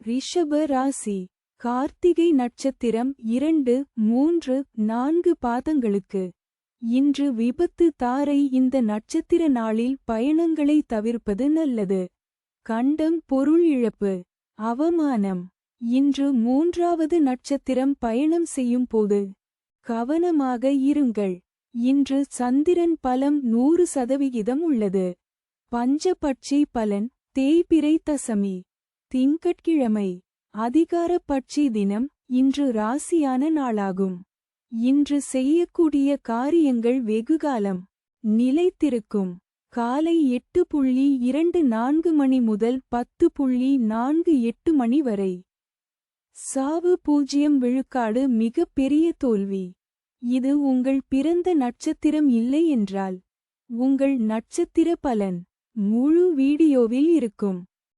ரிஷப ராசி. கார்த்திகை நட்சத்திரம் 2, 3, 4 பாதங்களுக்கு. இன்று விபத்து தாரை. இந்த நட்சத்திர நாளில் பயணங்களை தவிர்ப்பது நல்லது. கண்டம் பொருள் இழப்பு. அவமானம். இன்று 3வது நட்சத்திரம் பயணம் செய்யும் போது கவனமாக இருங்கள். இன்று சந்திரன் பலம் 100% உள்ளது. பஞ்சபட்சி பலன். தேய்பிறை தசமி. திங்கட்கிழமை. அதிகார பட்சி தினம். இன்று ராசியான நாளாகும். இன்று செய்யக்கூடிய காரியங்கள் வெகுகாலம் நிலைத்திருக்கும். காலை 8:24 மணி முதல் 10:48 மணி வரை. சாவு 0 விழுக்காடு. மிக பெரிய தோல்வி. இது உங்கள் பிறந்த நட்சத்திரம் இல்லை என்றால் உங்கள் நட்சத்திர பலன் முழு வீடியோவில் இருக்கும்.